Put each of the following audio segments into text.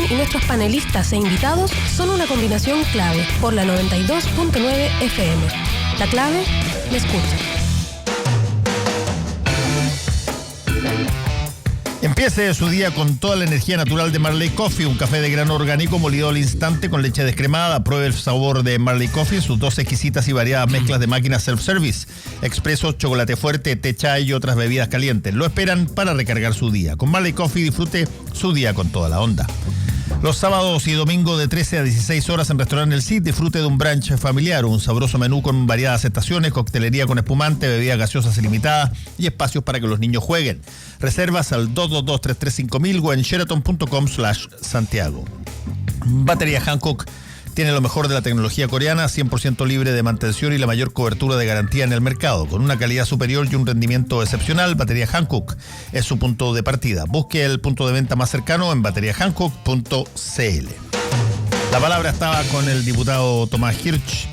y nuestros panelistas e invitados son una combinación clave por la 92.9 FM. La clave, me escucha. Empiece su día con toda la energía natural de Marley Coffee, un café de grano orgánico molido al instante con leche descremada. Pruebe el sabor de Marley Coffee, sus 2 exquisitas y variadas mezclas de máquinas self-service, expreso, chocolate fuerte, té chai y otras bebidas calientes. Lo esperan para recargar su día. Con Marley Coffee disfrute su día con toda la onda. Los sábados y domingos de 13 a 16 horas en Restaurante El Cid, disfrute de un brunch familiar, un sabroso menú con variadas estaciones, coctelería con espumante, bebidas gaseosas ilimitadas y espacios para que los niños jueguen. Reservas al 222-335.000 o en sheraton.com/Santiago. Batería Hankook tiene lo mejor de la tecnología coreana, 100% libre de mantención y la mayor cobertura de garantía en el mercado. Con una calidad superior y un rendimiento excepcional, Batería Hankook es su punto de partida. Busque el punto de venta más cercano en bateriahankook.cl. La palabra estaba con el diputado Tomás Hirsch.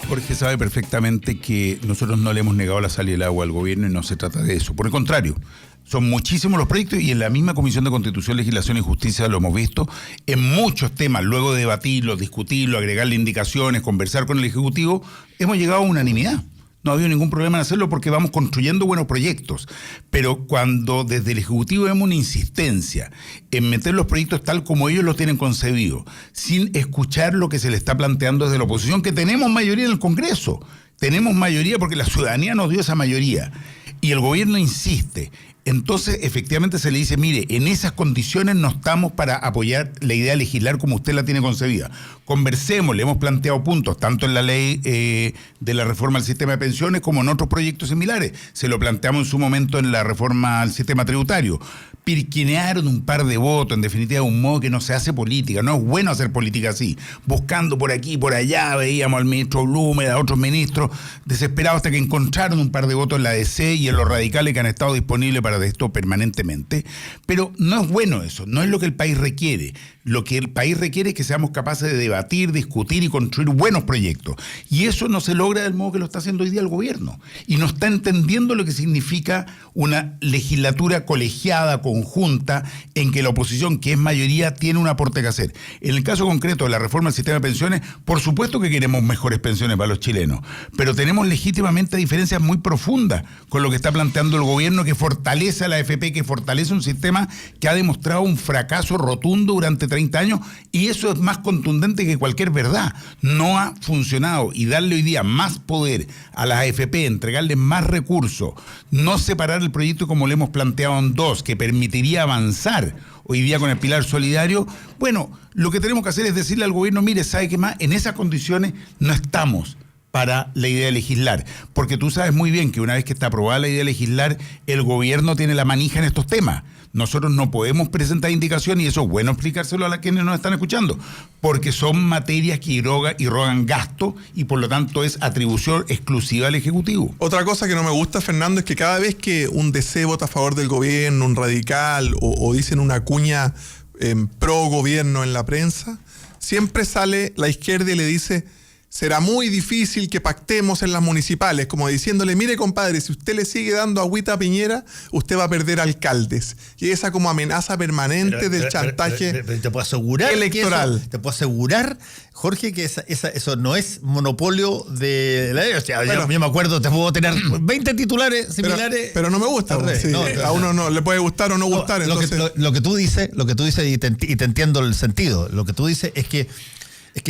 Jorge sabe perfectamente que nosotros no le hemos negado la sal y el agua al gobierno y no se trata de eso. Por el contrario, son muchísimos los proyectos y en la misma Comisión de Constitución, Legislación y Justicia lo hemos visto en muchos temas. Luego de debatirlo, discutirlo, agregarle indicaciones, conversar con el Ejecutivo, hemos llegado a unanimidad. No ha habido ningún problema en hacerlo porque vamos construyendo buenos proyectos. Pero cuando desde el Ejecutivo vemos una insistencia en meter los proyectos tal como ellos los tienen concebido, sin escuchar lo que se le está planteando desde la oposición, que tenemos mayoría en el Congreso, tenemos mayoría porque la ciudadanía nos dio esa mayoría, y el gobierno insiste, entonces efectivamente se le dice, mire, en esas condiciones no estamos para apoyar la idea de legislar como usted la tiene concebida. Conversemos, le hemos planteado puntos, tanto en la ley de la reforma al sistema de pensiones como en otros proyectos similares. Se lo planteamos en su momento en la reforma al sistema tributario. Pirquinearon un par de votos, en definitiva, de un modo que no se hace política. No es bueno hacer política así. Buscando por aquí y por allá, veíamos al ministro Blúmeda, a otros ministros, desesperados hasta que encontraron un par de votos en la DC y en los radicales que han estado disponibles para esto permanentemente. Pero no es bueno eso, no es lo que el país requiere. Lo que el país requiere es que seamos capaces de debatir, discutir y construir buenos proyectos. Y eso no se logra del modo que lo está haciendo hoy día el gobierno. Y no está entendiendo lo que significa una legislatura colegiada, conjunta, en que la oposición, que es mayoría, tiene un aporte que hacer. En el caso concreto de la reforma del sistema de pensiones, por supuesto que queremos mejores pensiones para los chilenos, pero tenemos legítimamente diferencias muy profundas con lo que está planteando el gobierno, que fortalece a la AFP, que fortalece un sistema que ha demostrado un fracaso rotundo durante 30 años, y eso es más contundente que cualquier verdad. No ha funcionado, y darle hoy día más poder a las AFP, entregarle más recursos, no separar el proyecto como le hemos planteado en dos, que permitiría avanzar hoy día con el pilar solidario. Bueno, lo que tenemos que hacer es decirle al gobierno, mire, ¿sabe qué más? En esas condiciones no estamos para la idea de legislar, porque tú sabes muy bien que una vez que está aprobada la idea de legislar, el gobierno tiene la manija en estos temas. Nosotros no podemos presentar indicaciones, y eso es bueno explicárselo a quienes nos están escuchando, porque son materias que irrogan gasto y por lo tanto es atribución exclusiva del Ejecutivo. Otra cosa que no me gusta, Fernando, es que cada vez que un DC vota a favor del gobierno, un radical o dicen una cuña pro gobierno en la prensa, siempre sale la izquierda y le dice: será muy difícil que pactemos en las municipales, como diciéndole, mire compadre, si usted le sigue dando agüita a Piñera, usted va a perder alcaldes. Y esa como amenaza permanente del chantaje pero te puedo asegurar electoral. Te puedo asegurar, Jorge, que eso no es monopolio de la... O sea, bueno, yo me acuerdo, te puedo tener 20 titulares similares. Pero no me gusta. Sí, no, a uno no le puede gustar o no gustar. Entonces... Lo que tú dices, y te entiendo el sentido, lo que tú dices es que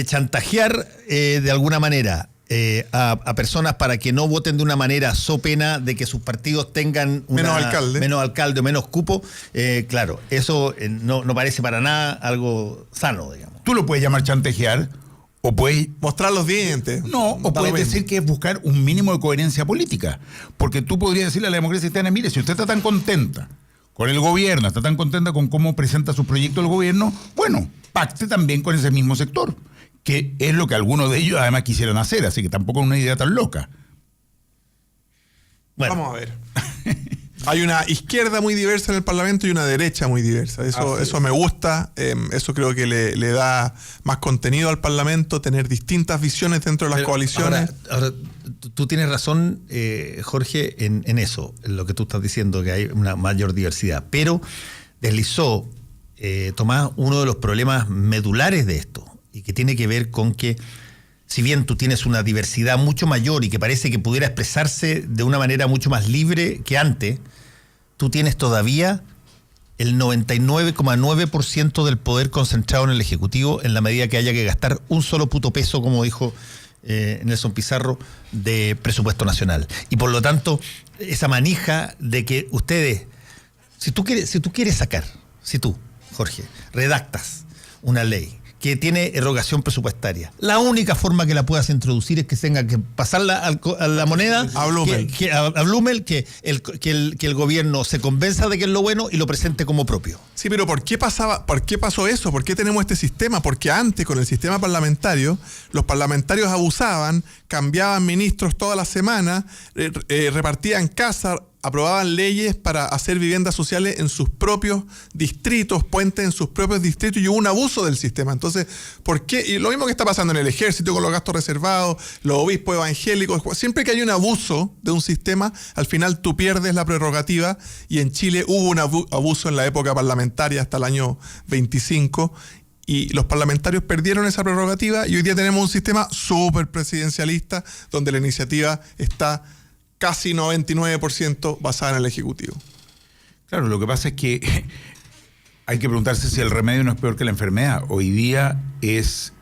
chantajear de alguna manera a personas para que no voten de una manera so pena de que sus partidos tengan menos alcalde o menos cupo, claro, eso no parece para nada algo sano, digamos. Tú lo puedes llamar chantajear o puedes mostrar los dientes. No, o puedes decir que es buscar un mínimo de coherencia política, porque tú podrías decirle a la democracia cristiana, mire, si usted está tan contenta con el gobierno, está tan contenta con cómo presenta su proyecto el gobierno, bueno, pacte también con ese mismo sector, que es lo que algunos de ellos además quisieran hacer, así que tampoco es una idea tan loca. Bueno. Vamos a ver. Hay una izquierda muy diversa en el Parlamento y una derecha muy diversa. Eso me gusta, eso creo que le da más contenido al Parlamento, tener distintas visiones dentro de las coaliciones. Ahora, tú tienes razón, Jorge, en eso, en lo que tú estás diciendo, que hay una mayor diversidad, pero deslizó Tomás, uno de los problemas medulares de esto, y que tiene que ver con que, si bien tú tienes una diversidad mucho mayor y que parece que pudiera expresarse de una manera mucho más libre que antes, tú tienes todavía el 99,9% del poder concentrado en el Ejecutivo en la medida que haya que gastar un solo puto peso, como dijo Nelson Pizarro, de presupuesto nacional. Y por lo tanto, esa manija de que ustedes, si tú, Jorge, redactas una ley que tiene erogación presupuestaria, la única forma que la puedas introducir es que tenga que pasarla a la moneda a Blumel, a Blumel, que el gobierno se convenza de que es lo bueno y lo presente como propio. Sí, pero ¿por qué pasó eso? ¿Por qué tenemos este sistema? Porque antes, con el sistema parlamentario, los parlamentarios abusaban, cambiaban ministros toda la semana, repartían casas, aprobaban leyes para hacer viviendas sociales en sus propios distritos, puentes en sus propios distritos, y hubo un abuso del sistema. Entonces, ¿por qué? Y lo mismo que está pasando en el ejército con los gastos reservados, los obispos evangélicos. Siempre que hay un abuso de un sistema, al final tú pierdes la prerrogativa, y en Chile hubo un abuso en la época parlamentaria hasta el año 25, y los parlamentarios perdieron esa prerrogativa, y hoy día tenemos un sistema súper presidencialista donde la iniciativa está casi 99% basada en el Ejecutivo. Claro, lo que pasa es que hay que preguntarse si el remedio no es peor que la enfermedad. Hoy día es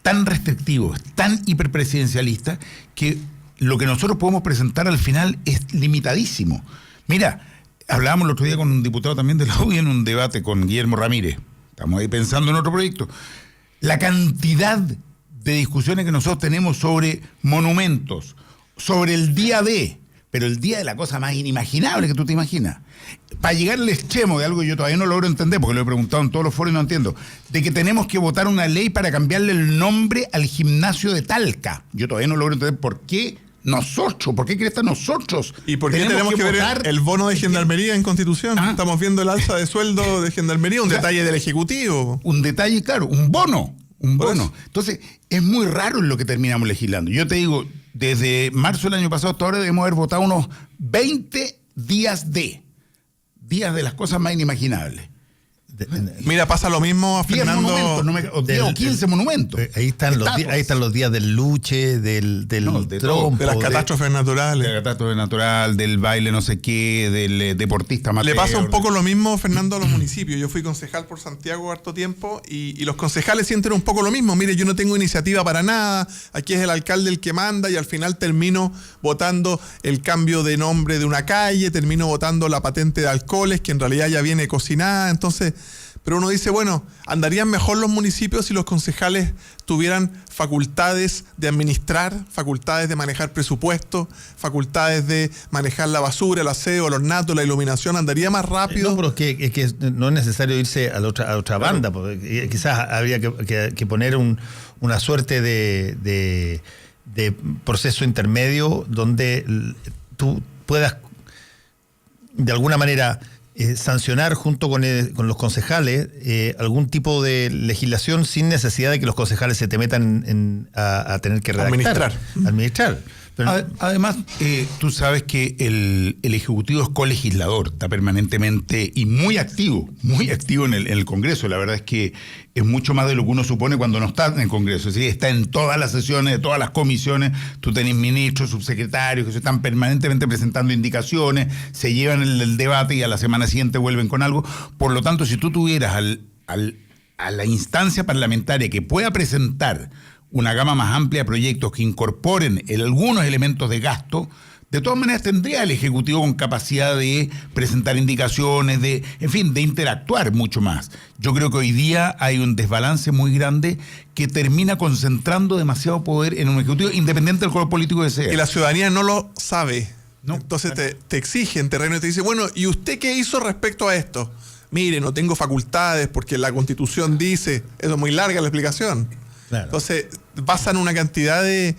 tan restrictivo, tan hiperpresidencialista, que lo que nosotros podemos presentar al final es limitadísimo. Mira, hablábamos el otro día con un diputado también de la UDI en un debate con Guillermo Ramírez. Estamos ahí pensando en otro proyecto. La cantidad de discusiones que nosotros tenemos sobre monumentos, sobre el día D, pero el día de la cosa más inimaginable que tú te imaginas. Para llegar al extremo de algo que yo todavía no logro entender, porque lo he preguntado en todos los foros y no entiendo, de que tenemos que votar una ley para cambiarle el nombre al gimnasio de Talca. Yo todavía no logro entender por qué nosotros, por qué crees nosotros. ¿Y por qué tenemos que ver el bono de gendarmería en Constitución? Estamos viendo el alza de sueldo de gendarmería, un detalle del Ejecutivo. Un detalle, claro, un bono. Entonces, es muy raro en lo que terminamos legislando. Yo te digo, desde marzo del año pasado hasta ahora debemos haber votado unos 20 días de las cosas más inimaginables. Mira, pasa lo mismo, Fernando. 10 o 15 monumentos. Ahí están los días del luche, del trompo, de las catástrofes naturales. De la catástrofe natural, del baile no sé qué, del deportista amateur. Le pasa un poco lo mismo, Fernando, a los municipios. Yo fui concejal por Santiago harto tiempo, y los concejales sienten un poco lo mismo. Mire, yo no tengo iniciativa para nada, aquí es el alcalde el que manda, y al final termino votando el cambio de nombre de una calle, termino votando la patente de alcoholes, que en realidad ya viene cocinada. Entonces, pero uno dice, bueno, andarían mejor los municipios si los concejales tuvieran facultades de administrar, facultades de manejar presupuestos, facultades de manejar la basura, el aseo, el ornato, la iluminación. Andaría más rápido. No, pero es que no es necesario irse a la otra banda, porque quizás habría que poner una suerte de proceso intermedio donde tú puedas de alguna manera sancionar junto con los concejales algún tipo de legislación sin necesidad de que los concejales se te metan a tener que redactar. Administrar. Pero además, tú sabes que el Ejecutivo es colegislador, está permanentemente y muy activo en el Congreso. La verdad es que es mucho más de lo que uno supone cuando no está en el Congreso. ¿Sí? Está en todas las sesiones, de todas las comisiones. Tú tenés ministros, subsecretarios que se están permanentemente presentando indicaciones, se llevan el debate y a la semana siguiente vuelven con algo. Por lo tanto, si tú tuvieras a la instancia parlamentaria que pueda presentar una gama más amplia de proyectos que incorporen algunos elementos de gasto, de todas maneras tendría el Ejecutivo con capacidad de presentar indicaciones, de interactuar mucho más. Yo creo que hoy día hay un desbalance muy grande que termina concentrando demasiado poder en un Ejecutivo, independiente del color político que sea. Y la ciudadanía no lo sabe. No. Entonces te exige en terreno y te dice, bueno, ¿y usted qué hizo respecto a esto? Mire, no tengo facultades porque la Constitución dice, eso es muy larga la explicación. Claro. Entonces, basan una cantidad de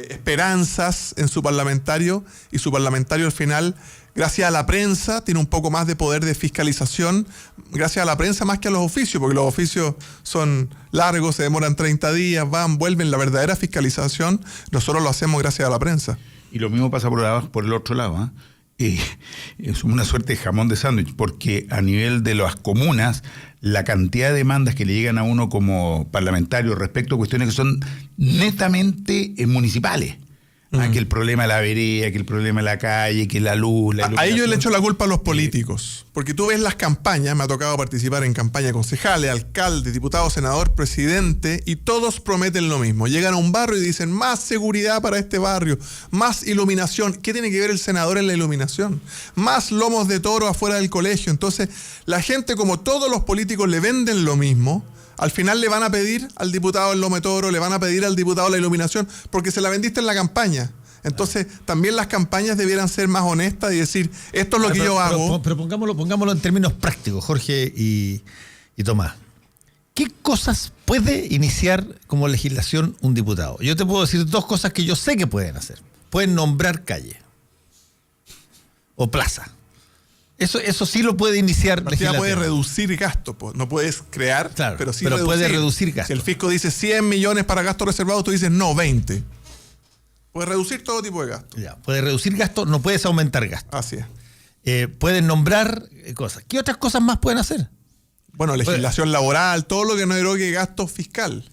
esperanzas en su parlamentario, y su parlamentario al final, gracias a la prensa, tiene un poco más de poder de fiscalización, gracias a la prensa más que a los oficios, porque los oficios son largos, se demoran 30 días, vuelven. La verdadera fiscalización nosotros lo hacemos gracias a la prensa. Y lo mismo pasa por el otro lado, es una suerte de jamón de sándwich, porque a nivel de las comunas, la cantidad de demandas que le llegan a uno como parlamentario respecto a cuestiones que son netamente municipales. Que el problema de la vereda, que el problema de la calle, que la luz, la Ahí yo le echo la culpa a los políticos, porque tú ves las campañas, me ha tocado participar en campañas concejales, alcalde, diputado, senador, presidente, y todos prometen lo mismo. Llegan a un barrio y dicen, más seguridad para este barrio, más iluminación. ¿Qué tiene que ver el senador en la iluminación? Más lomos de toro afuera del colegio. Entonces, la gente, como todos los políticos le venden lo mismo, al final le van a pedir al diputado el lomo de toro, le van a pedir al diputado la iluminación, porque se la vendiste en la campaña. Entonces, también las campañas debieran ser más honestas y decir, esto es lo que yo hago. Pero pongámoslo en términos prácticos, Jorge y Tomás. ¿Qué cosas puede iniciar como legislación un diputado? Yo te puedo decir dos cosas que yo sé que pueden hacer. Pueden nombrar calle o plaza. Eso sí lo puede iniciar legislativamente. Puede reducir gastos, no puedes crear, claro, pero sí puede reducir gastos. Si el fisco dice 100 millones para gastos reservados, tú dices no, 20. Puedes reducir todo tipo de gastos. Ya, puedes reducir gastos, no puedes aumentar gastos. Así es. Pueden nombrar cosas. ¿Qué otras cosas más pueden hacer? Bueno, legislación laboral, todo lo que no erogue gasto fiscal.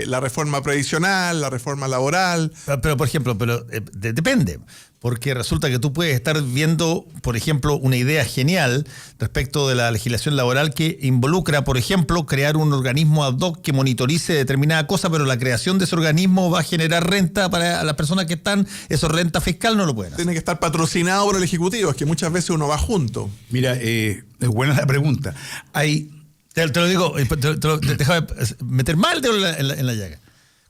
La reforma previsional, la reforma laboral. Pero por ejemplo, depende. Porque resulta que tú puedes estar viendo, por ejemplo, una idea genial respecto de la legislación laboral que involucra, por ejemplo, crear un organismo ad hoc que monitorice determinada cosa, pero la creación de ese organismo va a generar renta para las personas que están, eso renta fiscal no lo pueden hacer. Tiene que estar patrocinado por el Ejecutivo, es que muchas veces uno va junto. Mira, es buena la pregunta. Te lo digo, déjame meter mal el dedo en la llaga.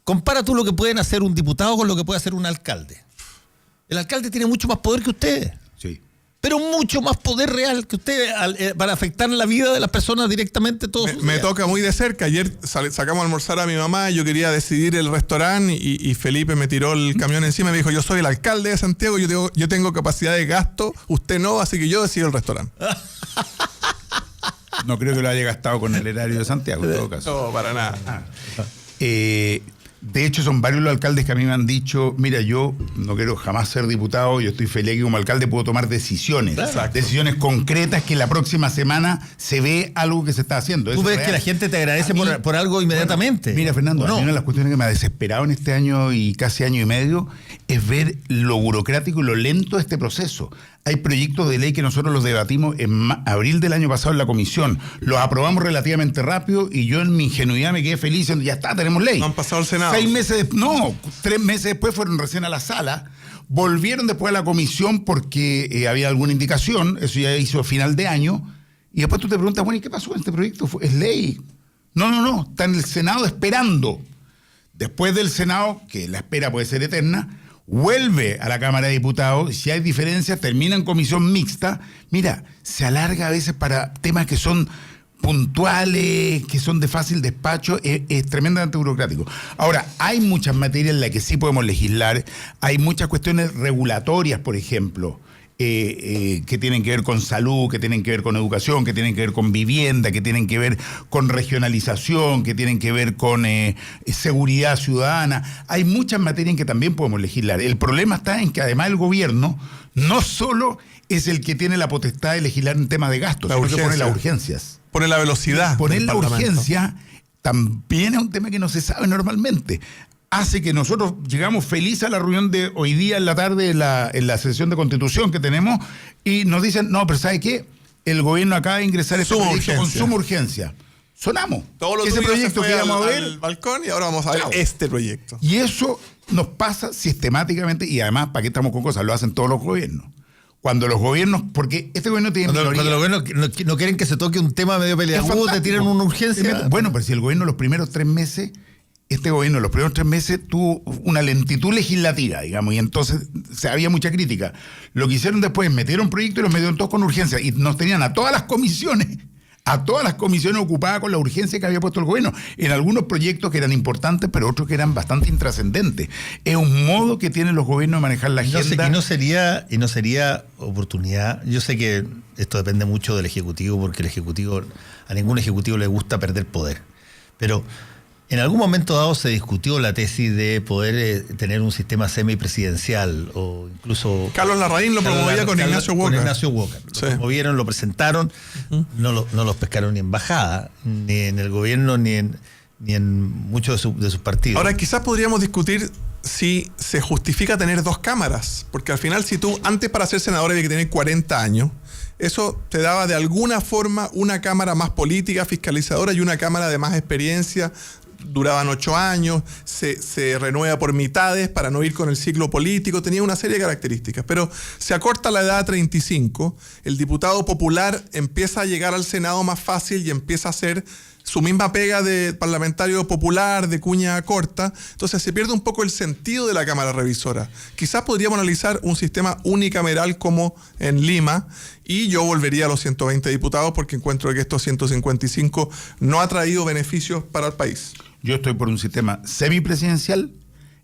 Compara tú lo que pueden hacer un diputado con lo que puede hacer un alcalde. El alcalde tiene mucho más poder que ustedes. Sí. Pero mucho más poder real que ustedes para afectar la vida de las personas directamente todos sus días. Me toca muy de cerca. Ayer sacamos a almorzar a mi mamá, yo quería decidir el restaurante y Felipe me tiró el camión encima y me dijo, yo soy el alcalde de Santiago, yo tengo capacidad de gasto, usted no, así que yo decido el restaurante. No creo que lo haya gastado con el erario de Santiago, en todo caso. No, para nada. De hecho, son varios los alcaldes que a mí me han dicho, mira, yo no quiero jamás ser diputado, yo estoy feliz que como alcalde puedo tomar decisiones. Exacto. Decisiones concretas que la próxima semana se ve algo que se está haciendo. Tú ves que la gente te agradece por algo inmediatamente. Bueno, mira, Fernando, no. a mí una de las cuestiones que me ha desesperado en este año y casi año y medio es ver lo burocrático y lo lento de este proceso. Hay proyectos de ley que nosotros los debatimos en abril del año pasado en la comisión. Los aprobamos relativamente rápido y yo en mi ingenuidad me quedé feliz diciendo, ya está, tenemos ley. No han pasado al Senado. 3 meses después fueron recién a la sala. Volvieron después a la comisión porque había alguna indicación. Eso ya hizo final de año. Y después tú te preguntas, bueno, ¿y qué pasó con este proyecto? ¿Es ley? No. Está en el Senado esperando. Después del Senado, que la espera puede ser eterna, vuelve a la Cámara de Diputados, si hay diferencias, termina en comisión mixta. Mira, se alarga a veces para temas que son puntuales, que son de fácil despacho, es tremendamente burocrático. Ahora, hay muchas materias en las que sí podemos legislar, hay muchas cuestiones regulatorias, por ejemplo, que tienen que ver con salud, que tienen que ver con educación, que tienen que ver con vivienda, que tienen que ver con regionalización, que tienen que ver con seguridad ciudadana. Hay muchas materias en que también podemos legislar. El problema está en que además el gobierno no solo es el que tiene la potestad de legislar en temas de gastos, sino que pone las urgencias. Pone la velocidad. Poner la urgencia también es un tema que no se sabe normalmente. Hace que nosotros llegamos felices a la reunión de hoy día en la tarde en la sesión de Constitución que tenemos y nos dicen, no, pero ¿sabe qué? El gobierno acaba de ingresar este proyecto con suma urgencia. Sonamos. Todo lo ese proyecto que íbamos a ver al balcón y ahora vamos a ver este proyecto. Y eso nos pasa sistemáticamente y además, ¿para qué estamos con cosas? Lo hacen todos los gobiernos. Cuando los gobiernos, porque este gobierno tiene cuando los gobiernos no quieren que se toque un tema medio peleagudo, te tiran una urgencia. Bueno, pero si el gobierno los primeros 3 meses... Este gobierno en los primeros 3 meses tuvo una lentitud legislativa, digamos, y entonces había mucha crítica. Lo que hicieron después, metieron proyectos y los metieron todos con urgencia, y nos tenían a todas las comisiones ocupadas con la urgencia que había puesto el gobierno, en algunos proyectos que eran importantes, pero otros que eran bastante intrascendentes. Es un modo que tienen los gobiernos de manejar la agenda. Y no sería oportunidad. Yo sé que esto depende mucho del Ejecutivo, porque a ningún Ejecutivo le gusta perder poder, pero En algún momento dado se discutió la tesis de poder tener un sistema semipresidencial o incluso... Carlos Larraín lo promovía con Ignacio Walker. Con Ignacio Walker. Lo promovieron, lo presentaron, no los pescaron ni en embajada, ni en el gobierno, ni en muchos de sus partidos. Ahora, quizás podríamos discutir si se justifica tener dos cámaras, porque al final si tú, antes para ser senador había que tener 40 años, eso te daba de alguna forma una cámara más política, fiscalizadora, y una cámara de más experiencia. Duraban 8 años, se renueva por mitades para no ir con el ciclo político, tenía una serie de características, pero se acorta la edad a 35, el diputado popular empieza a llegar al Senado más fácil y empieza a hacer su misma pega de parlamentario popular, de cuña corta, entonces se pierde un poco el sentido de la Cámara Revisora. Quizás podríamos analizar un sistema unicameral como en Lima, y yo volvería a los 120 diputados porque encuentro que estos 155 no ha traído beneficios para el país. Yo estoy por un sistema semipresidencial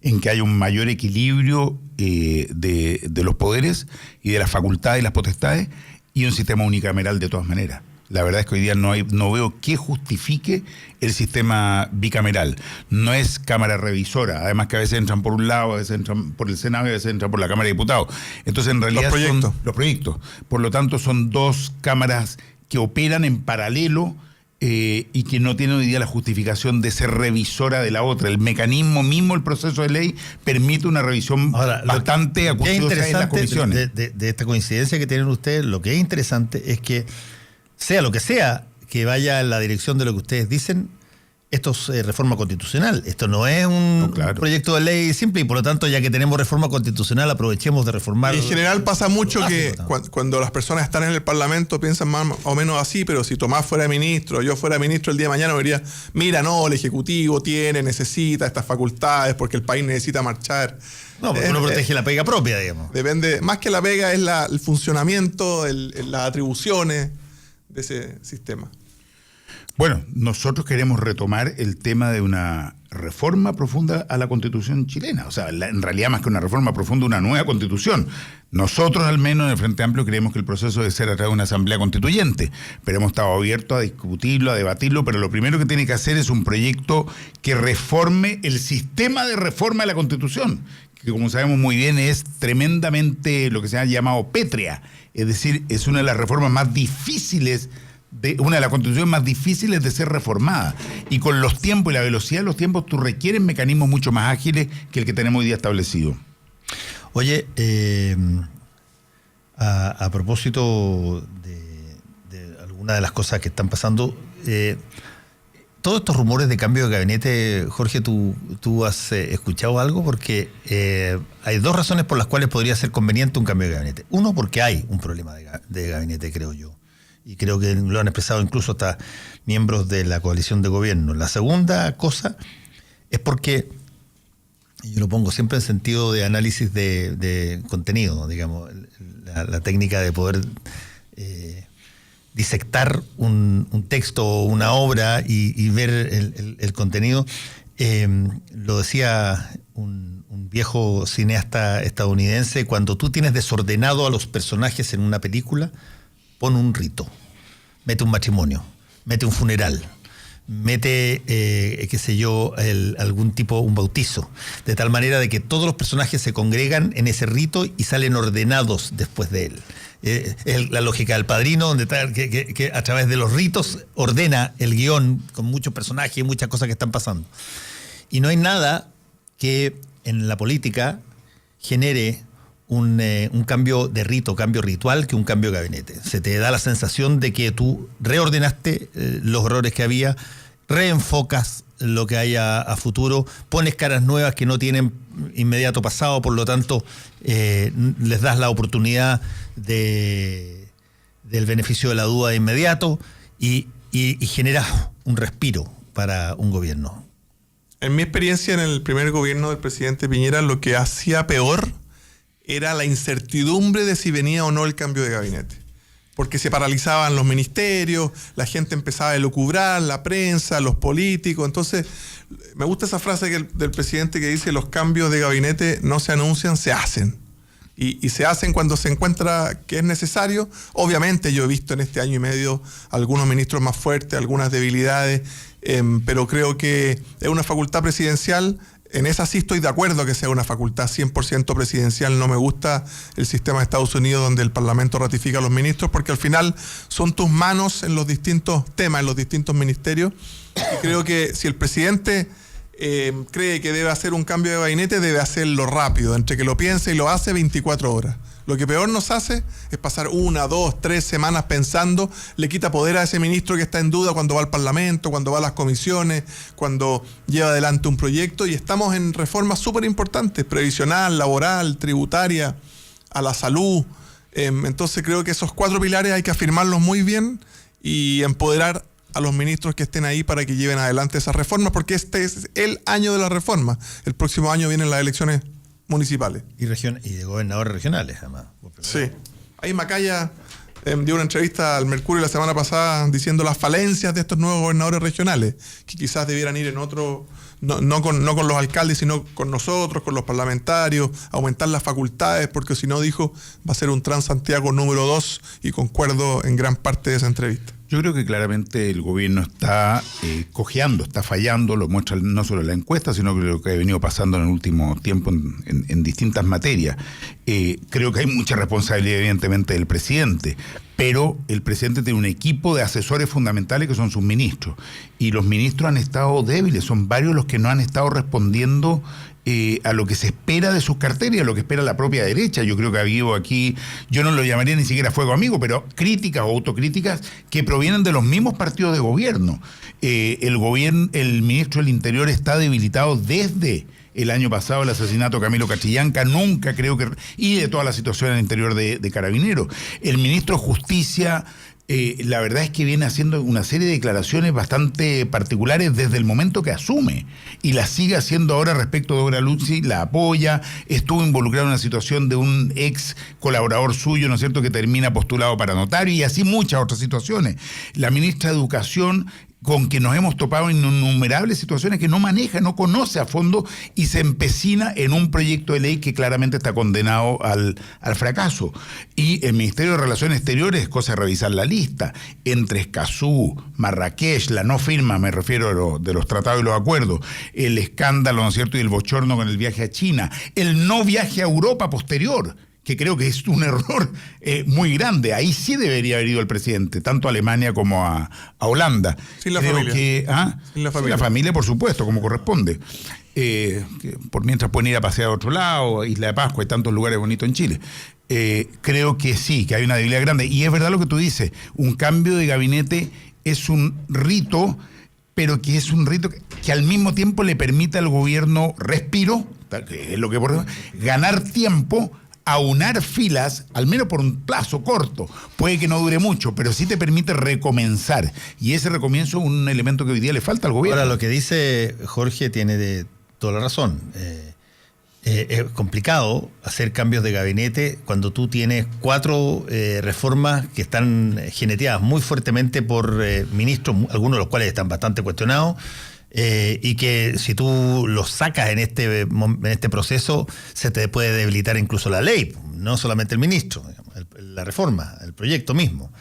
en que haya un mayor equilibrio de los poderes y de las facultades y las potestades, y un sistema unicameral de todas maneras. La verdad es que hoy día no veo qué justifique el sistema bicameral. No es Cámara Revisora, además que a veces entran por un lado, a veces entran por el Senado y a veces entran por la Cámara de Diputados. Entonces, en realidad son los proyectos. Por lo tanto, son dos cámaras que operan en paralelo y que no tienen hoy día la justificación de ser revisora de la otra. El mecanismo mismo, el proceso de ley, permite una revisión bastante acuciosa en las comisiones. De esta coincidencia que tienen ustedes, lo que es interesante es que sea lo que sea que vaya en la dirección de lo que ustedes dicen, esto es reforma constitucional. Esto no es un proyecto de ley simple, y por lo tanto, ya que tenemos reforma constitucional, aprovechemos de reformar. En general pasa mucho que cuando las personas están en el Parlamento piensan más o menos así, pero si Tomás fuera ministro, yo fuera ministro el día de mañana, me diría, mira, no, el Ejecutivo necesita estas facultades porque el país necesita marchar. No, porque uno protege la pega propia, digamos. Depende, más que la pega es el funcionamiento, las atribuciones de ese sistema. Bueno, nosotros queremos retomar el tema de una reforma profunda a la Constitución chilena. O sea, en realidad, más que una reforma profunda, una nueva Constitución. Nosotros, al menos en el Frente Amplio, creemos que el proceso debe ser a través de una asamblea constituyente, pero hemos estado abiertos a discutirlo, a debatirlo, pero lo primero que tiene que hacer es un proyecto que reforme el sistema de reforma de la Constitución, que, como sabemos muy bien, es tremendamente lo que se ha llamado pétrea. Es decir, es una de las reformas más difíciles, una de las constituciones más difíciles de ser reformada. Y con los tiempos y la velocidad de los tiempos, tú requieres mecanismos mucho más ágiles que el que tenemos hoy día establecido. Oye, a propósito de algunas de las cosas que están pasando, todos estos rumores de cambio de gabinete, Jorge, ¿tú has escuchado algo? Porque hay dos razones por las cuales podría ser conveniente un cambio de gabinete. Uno, porque hay un problema de gabinete, creo yo. Y creo que lo han expresado incluso hasta miembros de la coalición de gobierno. La segunda cosa es porque, y yo lo pongo siempre en sentido de análisis de contenido, digamos, la técnica de poder disectar un texto o una obra y ver el contenido. Lo decía un viejo cineasta estadounidense: cuando tú tienes desordenado a los personajes en una película, pon un rito, mete un matrimonio, mete un funeral, mete, qué sé yo, algún tipo, un bautizo, de tal manera de que todos los personajes se congregan en ese rito y salen ordenados después de él. Es la lógica del Padrino, donde está, que a través de los ritos ordena el guión con muchos personajes y muchas cosas que están pasando. Y no hay nada que en la política genere un cambio de rito, cambio ritual, que un cambio de gabinete. Se te da la sensación de que tú reordenaste los errores que había, reenfocas lo que hay a futuro, pones caras nuevas que no tienen inmediato pasado, por lo tanto les das la oportunidad del beneficio de la duda de inmediato y generas un respiro para un gobierno. En mi experiencia en el primer gobierno del presidente Piñera, lo que hacía peor era la incertidumbre de si venía o no el cambio de gabinete. Porque se paralizaban los ministerios, la gente empezaba a elucubrar, la prensa, los políticos. Entonces, me gusta esa frase del presidente que dice: los cambios de gabinete no se anuncian, se hacen. y se hacen cuando se encuentra que es necesario. Obviamente yo he visto en este año y medio algunos ministros más fuertes, algunas debilidades, pero creo que es una facultad presidencial. En esa sí estoy de acuerdo que sea una facultad 100% presidencial. No me gusta el sistema de Estados Unidos donde el Parlamento ratifica a los ministros, porque al final son tus manos en los distintos temas, en los distintos ministerios. Y creo que si el presidente cree que debe hacer un cambio de gabinete, debe hacerlo rápido, entre que lo piense y lo hace 24 horas. Lo que peor nos hace es pasar 1, 2, 3 semanas pensando, le quita poder a ese ministro que está en duda cuando va al Parlamento, cuando va a las comisiones, cuando lleva adelante un proyecto, y estamos en reformas súper importantes, previsional, laboral, tributaria, a la salud. Entonces creo que esos 4 pilares hay que afirmarlos muy bien y empoderar a los ministros que estén ahí para que lleven adelante esas reformas, porque este es el año de la reforma. El próximo año vienen las elecciones municipales. Y de gobernadores regionales, además. Sí. Ahí Macaya dio una entrevista al Mercurio la semana pasada diciendo las falencias de estos nuevos gobernadores regionales, que quizás debieran ir en otro, no con los alcaldes, sino con nosotros, con los parlamentarios, aumentar las facultades, porque si no, dijo, va a ser un Transantiago número 2, y concuerdo en gran parte de esa entrevista. Yo creo que claramente el gobierno está cojeando, está fallando, lo muestra no solo la encuesta, sino que lo que ha venido pasando en el último tiempo en distintas materias. Creo que hay mucha responsabilidad, evidentemente, del presidente, pero el presidente tiene un equipo de asesores fundamentales que son sus ministros, y los ministros han estado débiles, son varios los que no han estado respondiendo a lo que se espera de sus carteras y a lo que espera la propia derecha. Yo creo que ha habido aquí, yo no lo llamaría ni siquiera fuego amigo, pero críticas o autocríticas que provienen de los mismos partidos de gobierno. El ministro del Interior está debilitado desde el año pasado, el asesinato de Camilo Catrillanca, nunca creo que... y de toda la situación en el interior de Carabineros. El ministro de Justicia... la verdad es que viene haciendo una serie de declaraciones bastante particulares desde el momento que asume, y las sigue haciendo ahora respecto de Obra Lucy, la apoya, estuvo involucrado en una situación de un ex colaborador suyo, ¿no es cierto?, que termina postulado para notario, y así muchas otras situaciones. La ministra de Educación, con que nos hemos topado en innumerables situaciones que no maneja, no conoce a fondo, y se empecina en un proyecto de ley que claramente está condenado al fracaso. Y el Ministerio de Relaciones Exteriores, cosa de revisar la lista, entre Escazú, Marrakech, la no firma, me refiero de los tratados y los acuerdos, el escándalo, ¿no es cierto?, y el bochorno con el viaje a China, el no viaje a Europa posterior, que creo que es un error muy grande. Ahí sí debería haber ido el presidente, tanto a Alemania como a Holanda. Sin la familia. Sin la familia, por supuesto, como corresponde. Que por mientras pueden ir a pasear a otro lado, Isla de Pascua, hay tantos lugares bonitos en Chile. Creo que sí, que hay una debilidad grande. Y es verdad lo que tú dices, un cambio de gabinete es un rito, pero que es un rito que al mismo tiempo le permite al gobierno respiro, que es lo que ganar tiempo, aunar filas, al menos por un plazo corto. Puede que no dure mucho, pero sí te permite recomenzar. Y ese recomienzo es un elemento que hoy día le falta al gobierno. Ahora, lo que dice Jorge tiene toda la razón. Es complicado hacer cambios de gabinete cuando tú tienes 4 reformas que están jineteadas muy fuertemente por ministros, algunos de los cuales están bastante cuestionados, y que si tú los sacas en este proceso, se te puede debilitar incluso la ley, no solamente el ministro, digamos, la reforma, el proyecto mismo.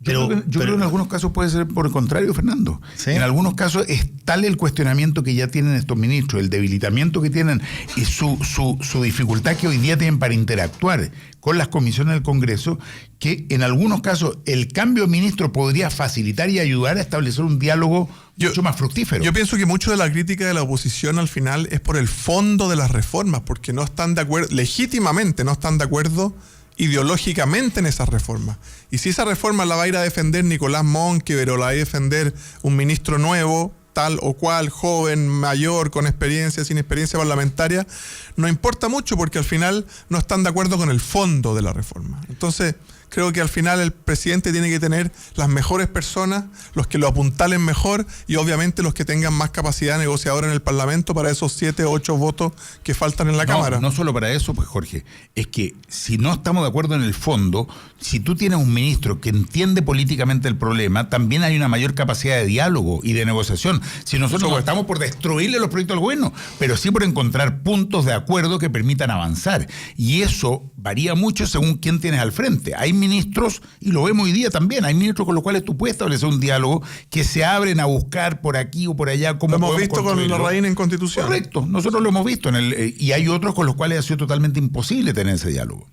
Yo creo que en algunos casos puede ser por el contrario, Fernando. ¿Sí? En algunos casos es tal el cuestionamiento que ya tienen estos ministros, el debilitamiento que tienen y su dificultad que hoy día tienen para interactuar con las comisiones del Congreso, que en algunos casos el cambio de ministro podría facilitar y ayudar a establecer un diálogo mucho más fructífero. Yo pienso que mucho de la crítica de la oposición al final es por el fondo de las reformas, porque no están de acuerdo, legítimamente no están de acuerdo ideológicamente en esas reformas. Y si esa reforma la va a ir a defender Nicolás Monkever o la va a defender un ministro nuevo, tal o cual, joven, mayor, con experiencia, sin experiencia parlamentaria, no importa mucho, porque al final no están de acuerdo con el fondo de la reforma. Entonces, creo que al final el presidente tiene que tener las mejores personas, los que lo apuntalen mejor, y obviamente los que tengan más capacidad negociadora en el Parlamento para esos 7 o 8 votos que faltan en la Cámara. No solo para eso, pues, Jorge, es que si no estamos de acuerdo en el fondo, si tú tienes un ministro que entiende políticamente el problema, también hay una mayor capacidad de diálogo y de negociación. Si nosotros no estamos por destruirle los proyectos al gobierno, pero sí por encontrar puntos de acuerdo que permitan avanzar. Y eso varía mucho según quién tienes al frente. Hay ministros, y lo vemos hoy día también, hay ministros con los cuales tú puedes establecer un diálogo que se abren a buscar por aquí o por allá cómo lo hemos visto con Larraín en Constitución. Correcto, nosotros lo hemos visto y hay otros con los cuales ha sido totalmente imposible tener ese diálogo.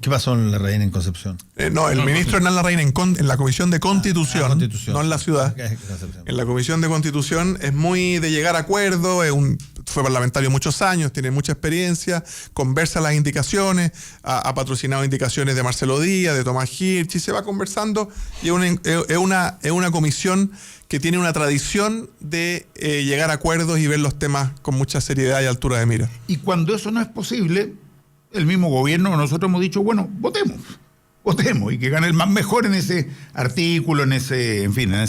¿Qué pasó en Larraín en Concepción? El ministro Hernán Larraín en la Comisión de Constitución, no en la ciudad. En la Comisión de Constitución es muy de llegar a acuerdo, fue parlamentario muchos años, tiene mucha experiencia, conversa las indicaciones, ha patrocinado indicaciones de Marcelo Díaz, de Tomás Hirsch, y se va conversando, y es una comisión que tiene una tradición de llegar a acuerdos y ver los temas con mucha seriedad y altura de mira. Y cuando eso no es posible, el mismo gobierno, nosotros hemos dicho, bueno, votemos y que gane el más mejor en ese artículo, en esa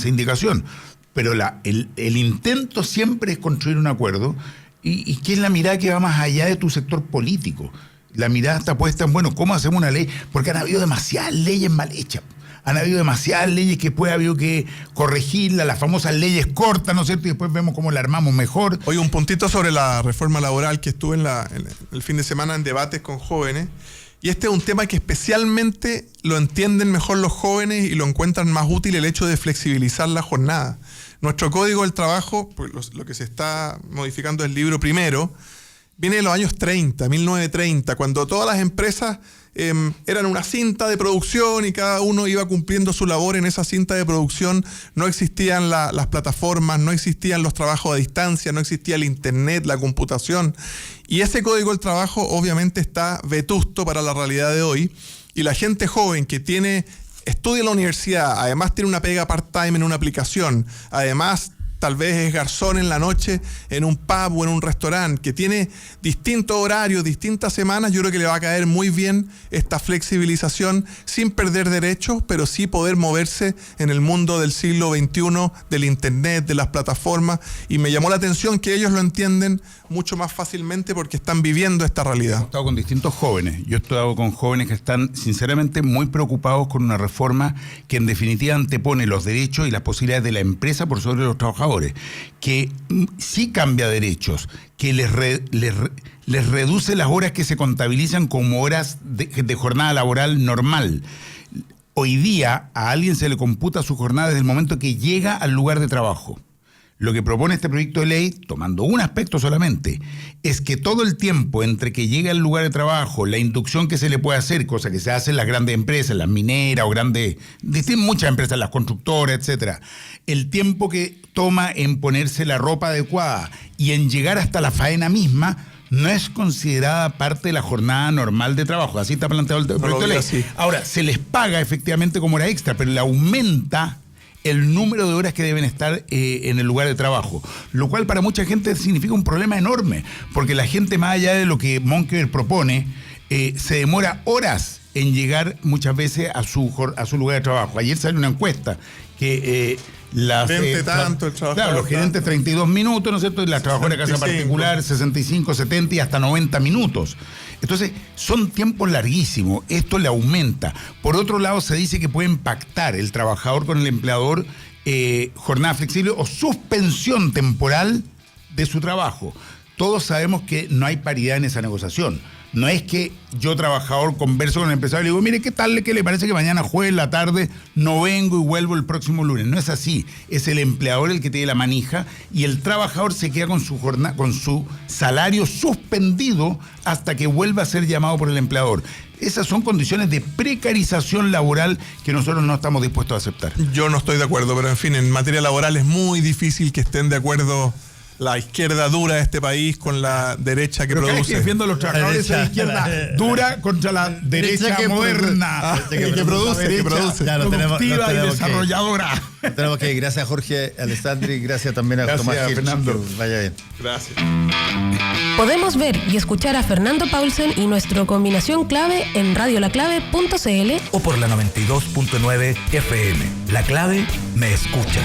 indicación. Pero el intento siempre es construir un acuerdo y que es la mirada que va más allá de tu sector político. La mirada está puesta en, bueno, ¿cómo hacemos una ley? Porque han habido demasiadas leyes mal hechas. Han habido demasiadas leyes que después ha habido que corregirlas, las famosas leyes cortas, ¿no es cierto? Y después vemos cómo la armamos mejor. Oye, un puntito sobre la reforma laboral, que estuve en el fin de semana en debates con jóvenes. Y este es un tema que especialmente lo entienden mejor los jóvenes y lo encuentran más útil, el hecho de flexibilizar la jornada. Nuestro Código del Trabajo, pues lo que se está modificando es el libro primero, viene de los años 30, 1930, cuando todas las empresas eran una cinta de producción y cada uno iba cumpliendo su labor en esa cinta de producción. No existían las plataformas, no existían los trabajos a distancia, no existía el internet, la computación. Y ese Código del Trabajo obviamente está vetusto para la realidad de hoy. Y la gente joven que estudia en la universidad, además tiene una pega part-time en una aplicación, además tal vez es garzón en la noche en un pub o en un restaurante, que tiene distintos horarios, distintas semanas, yo creo que le va a caer muy bien esta flexibilización sin perder derechos, pero sí poder moverse en el mundo del siglo XXI, del internet, de las plataformas, y me llamó la atención que ellos lo entienden mucho más fácilmente porque están viviendo esta realidad. He estado con distintos jóvenes, yo he estado con jóvenes que están sinceramente muy preocupados con una reforma que en definitiva antepone los derechos y las posibilidades de la empresa por sobre los trabajadores, que sí cambia derechos, que les reduce las horas que se contabilizan como horas de jornada laboral normal. Hoy día a alguien se le computa su jornada desde el momento que llega al lugar de trabajo. Lo que propone este proyecto de ley, tomando un aspecto solamente, es que todo el tiempo entre que llega al lugar de trabajo, la inducción que se le puede hacer, cosa que se hace en las grandes empresas, las mineras o muchas empresas, las constructoras, etcétera, el tiempo que toma en ponerse la ropa adecuada y en llegar hasta la faena misma, no es considerada parte de la jornada normal de trabajo. Así está planteado el proyecto de ley. Así. Ahora, se les paga efectivamente como hora extra, pero le aumenta el número de horas que deben estar en el lugar de trabajo, lo cual para mucha gente significa un problema enorme, porque la gente, más allá de lo que Monkeberg propone, se demora horas en llegar muchas veces a su lugar de trabajo. Ayer salió una encuesta que los gerentes 32 minutos, ¿no es cierto? Y las trabajadoras de casa particular 65, 70 y hasta 90 minutos. Entonces, son tiempos larguísimos. Esto le aumenta. Por otro lado, se dice que puede impactar el trabajador con el empleador jornada flexible o suspensión temporal de su trabajo. Todos sabemos que no hay paridad en esa negociación. No es que yo, trabajador, converso con el empresario y le digo, mire, ¿qué tal? ¿Qué le parece que mañana jueves en la tarde no vengo y vuelvo el próximo lunes? No es así. Es el empleador el que tiene la manija y el trabajador se queda con su salario suspendido hasta que vuelva a ser llamado por el empleador. Esas son condiciones de precarización laboral que nosotros no estamos dispuestos a aceptar. Yo no estoy de acuerdo, pero en fin, en materia laboral es muy difícil que estén de acuerdo la izquierda dura de este país con la derecha que pero produce. Pero defiendo a los trabajadores de la izquierda dura contra la derecha moderna. Que produce. Ya lo tenemos, productiva y desarrolladora. Tenemos que ir. Gracias, Jorge Alessandri. Gracias también a Tomás Hirsch. Fernando. Vaya bien. Gracias. Podemos ver y escuchar a Fernando Paulsen y nuestro Combinación Clave en radiolaclave.cl o por la 92.9 FM. La Clave me escucha.